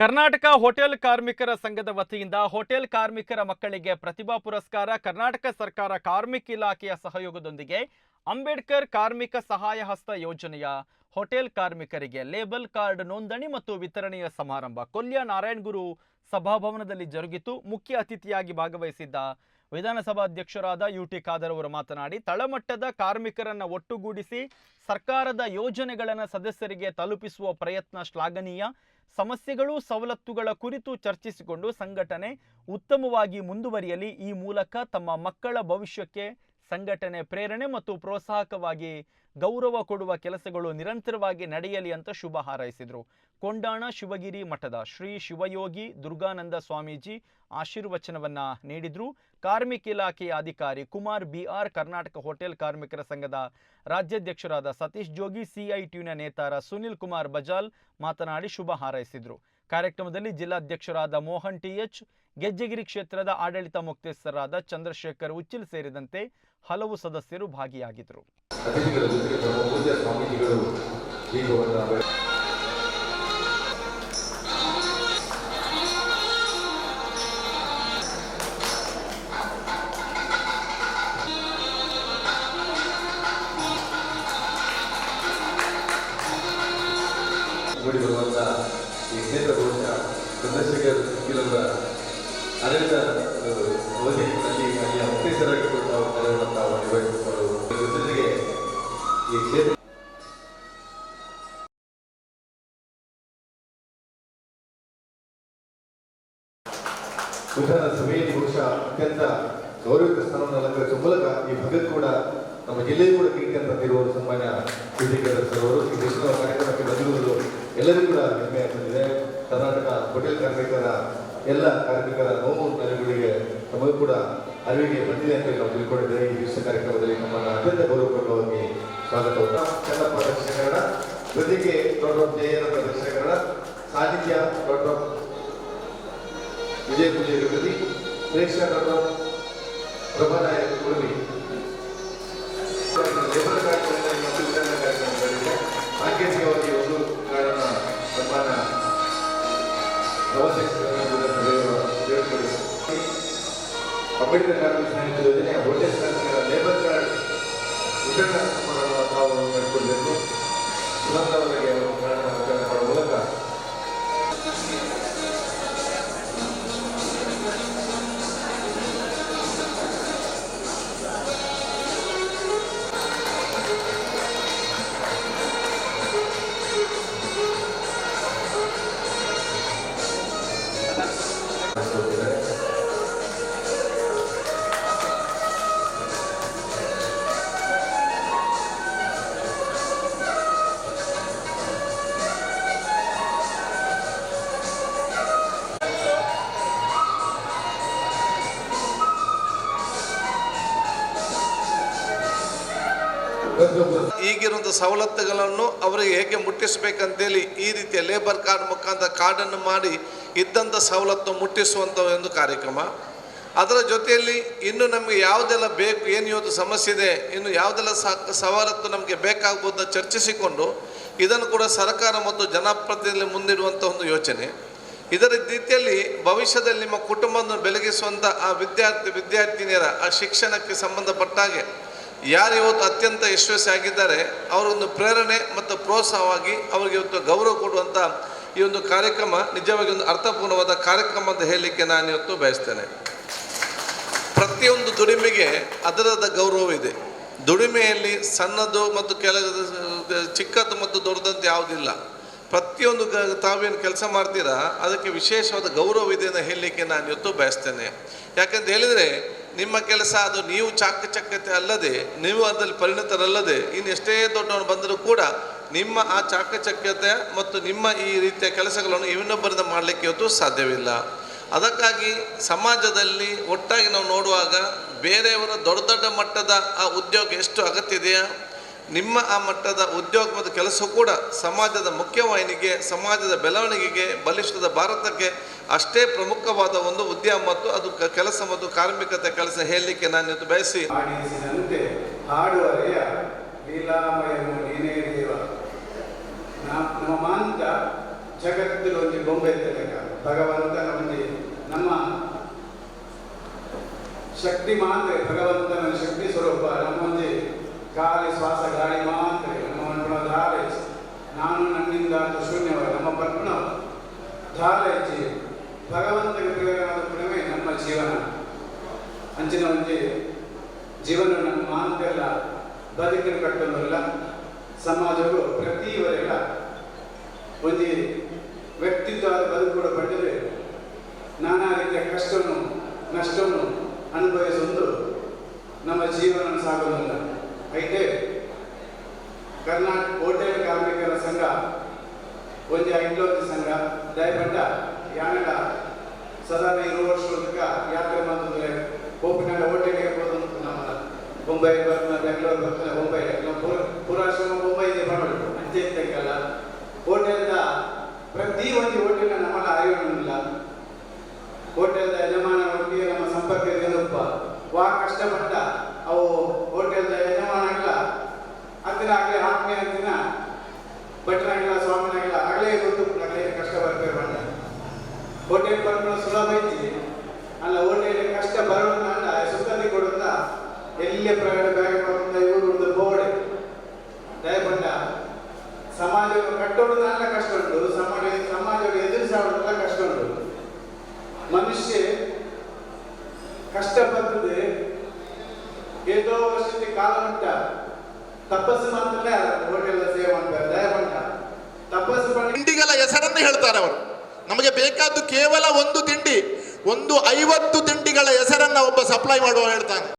Karnataka hotel ಕಾರ್ಮಿಕರ ಸಂಘದ ವತಿಯಿಂದ ಹೋಟೆಲ್ ಕಾರ್ಮಿಕರ ಮಕ್ಕಳಿಗೆ ಪ್ರತಿಭಾ ಪುರಸ್ಕಾರ ಕರ್ನಾಟಕ ಸರ್ಕಾರ ಕಾರ್ಮಿಕ ಇಲಾಖೆಯ ಸಹಯೋಗದೊಂದಿಗೆ ಅಂಬೇಡ್ಕರ್ ಕಾರ್ಮಿಕ ಸಹಾಯ ಹಸ್ತ ಯೋಜನೆಯ ಹೋಟೆಲ್ ಕಾರ್ಮಿಕರಿಗೆ ಲೇಬಲ್ ಕಾರ್ಡ್ ನೋಂದಣಿ ಮತ್ತು ವಿತರಣೆಯ ಸಮಾರಂಭ ಕೊಲ್ಯ ನಾರಾಯಣಗುರು ಸಭಾಭವನದಲ್ಲಿ ಜರುಗಿತು. ಮುಖ್ಯ ಅತಿಥಿಯಾಗಿ ಭಾಗವಹಿಸಿದ್ದ ವಿಧಾನಸಭಾ ಅಧ್ಯಕ್ಷರಾದ ಯುಟಿ ಖಾದರ್ ಅವರು ಮಾತನಾಡಿ, ತಳಮಟ್ಟದ ಕಾರ್ಮಿಕರನ್ನು ಒಟ್ಟುಗೂಡಿಸಿ ಸರ್ಕಾರದ ಯೋಜನೆಗಳನ್ನು ಸದಸ್ಯರಿಗೆ ತಲುಪಿಸುವ ಪ್ರಯತ್ನ ಶ್ಲಾಘನೀಯ. ಸಮಸ್ಯೆಗಳು ಸವಲತ್ತುಗಳ ಕುರಿತು ಚರ್ಚಿಸಿಕೊಂಡು ಸಂಘಟನೆ ಉತ್ತಮವಾಗಿ ಮುಂದುವರಿಯಲಿ. ಈ ಮೂಲಕ ತಮ್ಮ ಮಕ್ಕಳ ಭವಿಷ್ಯಕ್ಕೆ ಸಂಘಟನೆ ಪ್ರೇರಣೆ ಮತ್ತು ಪ್ರೋತ್ಸಾಹಕವಾಗಿ ಗೌರವ ಕೊಡುವ ಕೆಲಸಗಳು ನಿರಂತರವಾಗಿ ನಡೆಯಲಿ ಅಂತ ಶುಭ ಹಾರೈಸಿದರು. ಕೊಂಡಾಣ ಶಿವಗಿರಿ ಮಠದ ಶ್ರೀ ಶಿವಯೋಗಿ ದುರ್ಗಾನಂದ ಸ್ವಾಮೀಜಿ ಆಶೀರ್ವಚನವನ್ನ ನೀಡಿದ್ರು. ಕಾರ್ಮಿಕ ಇಲಾಖೆಯ ಅಧಿಕಾರಿ ಕುಮಾರ್ ಬಿಆರ್, ಕರ್ನಾಟಕ ಹೋಟೆಲ್ ಕಾರ್ಮಿಕರ ಸಂಘದ ರಾಜ್ಯಾಧ್ಯಕ್ಷರಾದ ಸತೀಶ್ ಜೋಗಿ, ಸಿಐಟಿಯುನ ನೇತಾರ ಸುನಿಲ್ ಕುಮಾರ್ ಬಜಾಲ್ ಮಾತನಾಡಿ ಶುಭ ಹಾರೈಸಿದರು. ಕಾರ್ಯಕ್ರಮದಲ್ಲಿ ಜಿಲ್ಲಾಧ್ಯಕ್ಷರಾದ ಮೋಹನ್ ಟಿಎಚ್, ಗೆಜ್ಜೆಗಿರಿ ಕ್ಷೇತ್ರದ ಆಡಳಿತ ಮುಖ್ಯಸ್ಥರಾದ ಚಂದ್ರಶೇಖರ್ ಉಚ್ಚಿಲ್ ಸೇರಿದಂತೆ ಹಲವು ಸದಸ್ಯರು ಭಾಗಿಯಾಗಿದ್ದರು. ಈ ಕ್ಷೇತ್ರ ಬಹುಶಃ ಚಂದ್ರಶೇಖರ್ ಉಚ್ಚಿಲವರ ಆಡಳಿತ ಅವಧಿಯಲ್ಲಿ ಅಲ್ಲಿಯ ಮುಖ್ಯಸ್ಥರಾಗಿ ತಾವು ಕಾರ್ಯವನ್ನು ತಾವು ನಿರ್ವಹಿಸಿಕೊಂಡು ಜೊತೆಗೆ ಈ ಕ್ಷೇತ್ರ ವಿಧಾನಸಭೆಯಲ್ಲಿ ಬಹುಶಃ ಅತ್ಯಂತ ಗೌರವಿತ ಸ್ಥಾನವನ್ನು ಅಲಂಕರಿಸುವ ಮೂಲಕ ಈ ಭಗತ್ ಕೂಡ ನಮ್ಮ ಜಿಲ್ಲೆಯೂ ಕೂಡ ಕೀರ್ತಿಯನ್ನು ತಂದಿರುವರು ಸನ್ಮಾನ್ಯ ಯುಟಿ ಖಾದರ್ ಸರ್ ಅವರು ಈ ದೇಶದ ಕಾರ್ಯಕ್ರಮಕ್ಕೆ ಬಂದಿರುವುದು ಎಲ್ಲರಿಗೂ ಕೂಡ ಹೆಮ್ಮೆ ಬಂದಿದೆ. ಕರ್ನಾಟಕ ಹೋಟೆಲ್ ಕಾರ್ಮಿಕರ ಎಲ್ಲ ಕಾರ್ಮಿಕರ ನೋವು ನೆಲೆಗಳಿಗೆ ನಮಗೂ ಕೂಡ ಅರಿವಿಗೆ ಬಂದಿದೆ ಅಂತ ನಾವು ತಿಳ್ಕೊಂಡಿದ್ದೇವೆ. ಈ ದಿವಸ ಕಾರ್ಯಕ್ರಮದಲ್ಲಿ ನಮ್ಮನ್ನು ಅತ್ಯಂತ ಗೌರವಪೂರ್ವಕವಾಗಿ ಸ್ವಾಗತವನ್ನು ಚನ್ನಪ್ಪ ದಕ್ಷಿಣ ಕನ್ನಡ, ಜೊತೆಗೆ ಡಾಕ್ಟರ್ ಜಯನಂದ ದಕ್ಷಿಣ ಕನ್ನಡ, ಸಾಹಿತ್ಯ ಡಾಕ್ಟರ್ ವಿಜಯ ಪೂಜೆ ಗತಿ, ಪ್ರೇಕ್ಷಕ ಡಾಕ್ಟರ್ ಪ್ರಭಾನಾಯಕ್ ಕುರ್ಮಿ, ಲೇಬರ್ ಕಾರ್ಡ್ ಮತ್ತು ವಿತರಣಾ ಕಾರ್ಯಕ್ರಮಗಳಿದೆ. ಸಾಂಕೇತಿಕವಾಗಿ ಒಂದು ಕಾರ್ಡನ್ನು ಸನ್ಮಾನ ಅಂಬೇಡ್ಕರ್ ಕಾರ್ಮಿಕ ಸಹಾಯ ಯೋಜನೆ ಹೋಟೆಲ್ ಕಾರ್ಮಿಕರ ಲೇಬರ್ ಕಾರ್ಡ್ ವಿತರಣಾ ಸಮಾರಂಭ ತಾವು ನಡೆಸಿಕೊಳ್ಬೇಕು. ಸುಲಭವಾಗಿ ಕಾರ್ಡನ್ನು ವಿತರಣೆ ಮಾಡುವ ಮೂಲಕ ಈಗಿರುವಂಥ ಸವಲತ್ತುಗಳನ್ನು ಅವರಿಗೆ ಹೇಗೆ ಮುಟ್ಟಿಸಬೇಕಂತೇಳಿ ಈ ರೀತಿಯ ಲೇಬರ್ ಕಾರ್ಡ್ ಮುಖಾಂತರ ಕಾರ್ಡನ್ನು ಮಾಡಿ ಇದ್ದಂಥ ಸವಲತ್ತು ಮುಟ್ಟಿಸುವಂಥ ಒಂದು ಕಾರ್ಯಕ್ರಮ. ಅದರ ಜೊತೆಯಲ್ಲಿ ಇನ್ನು ನಮಗೆ ಯಾವುದೆಲ್ಲ ಬೇಕು, ಏನು ಇವತ್ತು ಸಮಸ್ಯೆ ಇದೆ, ಇನ್ನು ಯಾವುದೆಲ್ಲ ಸವಲತ್ತು ನಮಗೆ ಬೇಕಾಗ್ಬೋದನ್ನ ಚರ್ಚಿಸಿಕೊಂಡು ಇದನ್ನು ಕೂಡ ಸರ್ಕಾರ ಮತ್ತು ಜನಪ್ರತಿನಿಧಿಯಲ್ಲಿ ಮುಂದಿಡುವಂಥ ಒಂದು ಯೋಚನೆ. ಇದರ ರೀತಿಯಲ್ಲಿ ಭವಿಷ್ಯದಲ್ಲಿ ನಿಮ್ಮ ಕುಟುಂಬವನ್ನು ಬೆಳಗಿಸುವಂಥ ಆ ವಿದ್ಯಾರ್ಥಿನಿಯರ ಆ ಶಿಕ್ಷಣಕ್ಕೆ ಸಂಬಂಧಪಟ್ಟ ಹಾಗೆ ಯಾರು ಇವತ್ತು ಅತ್ಯಂತ ಯಶಸ್ವಿಯಾಗಿದ್ದಾರೆ ಅವರೊಂದು ಪ್ರೇರಣೆ ಮತ್ತು ಪ್ರೋತ್ಸಾಹವಾಗಿ ಅವರಿಗೆ ಇವತ್ತು ಗೌರವ ಕೊಡುವಂಥ ಈ ಒಂದು ಕಾರ್ಯಕ್ರಮ ನಿಜವಾಗಿ ಒಂದು ಅರ್ಥಪೂರ್ಣವಾದ ಕಾರ್ಯಕ್ರಮ ಅಂತ ಹೇಳಲಿಕ್ಕೆ ನಾನು ಇವತ್ತು ಬಯಸ್ತೇನೆ. ಪ್ರತಿಯೊಂದು ದುಡಿಮೆಗೆ ಅದರದ ಗೌರವವಿದೆ. ದುಡಿಮೆಯಲ್ಲಿ ಸಣ್ಣದು ಮತ್ತು ಚಿಕ್ಕದು ಮತ್ತು ದೊಡ್ಡದಂತ ಯಾವುದಿಲ್ಲ. ಪ್ರತಿಯೊಂದು ತಾವೇನು ಕೆಲಸ ಮಾಡ್ತೀರಾ ಅದಕ್ಕೆ ವಿಶೇಷವಾದ ಗೌರವ ಇದೆ ಅಂತ ಹೇಳಲಿಕ್ಕೆ ನಾನು ಇವತ್ತು ಬಯಸ್ತೇನೆ. ಯಾಕಂತ ಹೇಳಿದರೆ ನಿಮ್ಮ ಕೆಲಸ ಅದು ನೀವು ಚಾಕಚಕ್ಯತೆ ಅಲ್ಲದೆ, ನೀವು ಅದರಲ್ಲಿ ಪರಿಣಿತರಲ್ಲದೆ ಇನ್ನು ಎಷ್ಟೇ ದೊಡ್ಡವನು ಬಂದರೂ ಕೂಡ ನಿಮ್ಮ ಆ ಚಾಕಚಕ್ಯತೆ ಮತ್ತು ನಿಮ್ಮ ಈ ರೀತಿಯ ಕೆಲಸಗಳನ್ನು ಇನ್ನೊಬ್ಬರಿಂದ ಮಾಡಲಿಕ್ಕೆ ಇವತ್ತು ಸಾಧ್ಯವಿಲ್ಲ. ಅದಕ್ಕಾಗಿ ಸಮಾಜದಲ್ಲಿ ಒಟ್ಟಾಗಿ ನಾವು ನೋಡುವಾಗ ಬೇರೆಯವರ ದೊಡ್ಡ ದೊಡ್ಡ ಮಟ್ಟದ ಆ ಉದ್ಯೋಗ ಎಷ್ಟು ಅಗತ್ಯ ಇದೆಯಾ, ನಿಮ್ಮ ಆ ಮಟ್ಟದ ಉದ್ಯೋಗ ಮತ್ತು ಕೆಲಸ ಕೂಡ ಸಮಾಜದ ಮುಖ್ಯವಾಹಿನಿಗೆ, ಸಮಾಜದ ಬೆಳವಣಿಗೆಗೆ, ಬಲಿಷ್ಠದ ಭಾರತಕ್ಕೆ ಅಷ್ಟೇ ಪ್ರಮುಖವಾದ ಒಂದು ಉದ್ಯಮ ಮತ್ತು ಅದು ಕೆಲಸ ಮತ್ತು ಕಾರ್ಮಿಕತೆ ಕೆಲಸ ಹೇಳಲಿಕ್ಕೆ ನಾನು ಇವತ್ತು ಬಯಸಿ ಹಾಡುವರೆಯ ಲೀಲಾಮಯನು ನೀನೇ ದೇವ ನಮ್ಮ ಮಾಂತ ಜಗತ್ತಿನ ಒಂದು ಗೊಂಬೆ ಇರ್ತಕ್ಕ ಭಗವಂತನ ಒಂದು ನಮ್ಮ ಶಕ್ತಿ ಮಾತ್ರ ಭಗವಂತನ ಶಕ್ತಿ ಸ್ವರೂಪ ನಮ್ಮೊಂದು ಗಾಳಿ ಶ್ವಾಸ ಗಾಳಿ ಮಾತ್ರ ನಮ್ಮ ಧಾರೆ ನಾನು ನನ್ನಿಂದ ಶೂನ್ಯವ ನಮ್ಮ ಪರ್ಪಣ ಧಾರೆ ಭಗವಂತಗೆ ಪ್ರೇರಣವಾದ ಪ್ರೇಮೆ ನಮ್ಮ ಜೀವನ ಅಂಚಿನ ಒಂದು ಜೀವನ ನಮ್ಮ ಮಾತೆಲ್ಲ ಬದುಕಿನ ಕಟ್ಟಲ್ಲ ಸಮಾಜವು ಪ್ರತಿಯವರೆಲ್ಲ ಒಂದು ವ್ಯಕ್ತಿತ್ವ ಬದುಕು ಕೂಡ ಪಡೆದರೆ ನಾನಾ ರೀತಿಯ ಕಷ್ಟವನ್ನು ನಷ್ಟವನ್ನು ಅನುಭವಿಸುವುದು ನಮ್ಮ ಜೀವನ ಸಾಗುವುದಿಲ್ಲ. అయితే ಕರ್ನಾಟಕ ಹೋಟೆಲ್ ಕಾರ್ಮಿಕರ ಸಂಘ ಒಂದು ಐಕ್ಲೋತಿ ಸಂಘ ದಯಪಟ್ಟ ಯಾನಗ ಸಾಧಾರಣ 2 ವರ್ಷದ ಯಾತ್ರೆ ಮಾಡಿದ್ರೆ ಕೋಪಿನಾಗ ಹೋಟೆಲ್ ಇರ್ಬೋದು ನಮ್ಮ ಮುಂಬೈ ಬರ್ತಾನೆ ಬೆಂಗಳೂರು ಬರ್ತಾನೆ ಮುಂಬೈ ಪುರಾಶ್ರಮ ಮುಂಬೈ ಮಾಡಬೇಕು ಅಂಚೆ ಇದ್ದಕ್ಕೆಲ್ಲ ಹೋಟೆಲ್ದ ಪ್ರತಿ ಒಂದು ಹೋಟೆಲ್ನ ನಮ್ಮನ್ನ ಅರಿವಿಲ್ಲ. ಹೋಟೆಲ್ದ ಯಜಮಾನ ಒಟ್ಟಿಗೆ ನಮ್ಮ ಸಂಪರ್ಕ ಇರೋದಪ್ಪ ವಾ ಕಷ್ಟಪಟ್ಟ ಅವು ಹೋಟೆಲ್ದ ಯಜಮಾನಗಳ ಹತ್ತಿರ ಆಗಲೇ ಆತ್ಮೀಯ ಅಂತಿನ ಭಟ್ರಾಗಿಲ್ಲ ಸ್ವಾಮಿನಾಗಿಲ್ಲ ಆಗಲೇ ಗೊತ್ತು ಆಗಲೇ ಕಷ್ಟ ಬರ್ಬೇಕು ಬಂದ ಹೋಟೆಲ್ ಬರ್ಕೊಂಡು ಸುಲಭ ಐತಿ ಅಲ್ಲ ಹೋಟೆಲ್ ಕಷ್ಟ ಬರೋಣ ಅಲ್ಲ ಸುತ್ತಲ್ಲಿ ಕೊಡುತ್ತ ಎಲ್ಲೇ ಪ್ರಯಾಣ ಬ್ಯಾಗ್ ಬರುತ್ತ ಇವರು ಬೋರ್ಡ್ ದಯಪಟ್ಟ ಸಮಾಜ ಕಟ್ಟೋದು ಎಲ್ಲ ಕಷ್ಟ ಉಂಟು ಸಮಾಜ ಎದುರಿಸೋದೆಲ್ಲ ಕಷ್ಟ ಉಂಟು. ಮನುಷ್ಯ ಕಷ್ಟಪಟ್ಟದೆ ಏದೋ ವರ್ಷದ ಕಾಲ ಉಂಟ ತಪಸ್ಸು ಮಾತ್ರ ಹೋಟೆಲ್ ಸೇವೆ ಮಾಡ್ತಾರೆ ದಯಪಟ್ಟ ತಪಸ್ಸು ಮಾಡಿ ತಿಂಡಿಗಳ ಹೆಸರನ್ನು ಹೇಳ್ತಾರೆ ಅವರು. ನಮಗೆ ಬೇಕಾದ್ದು ಕೇವಲ ಒಂದು ತಿಂಡಿ, ಒಂದು 50 ತಿಂಡಿಗಳ ಹೆಸರನ್ನ ಒಬ್ಬ ಸಪ್ಲೈ ಮಾಡುವ ಹೇಳ್ತಾನೆ.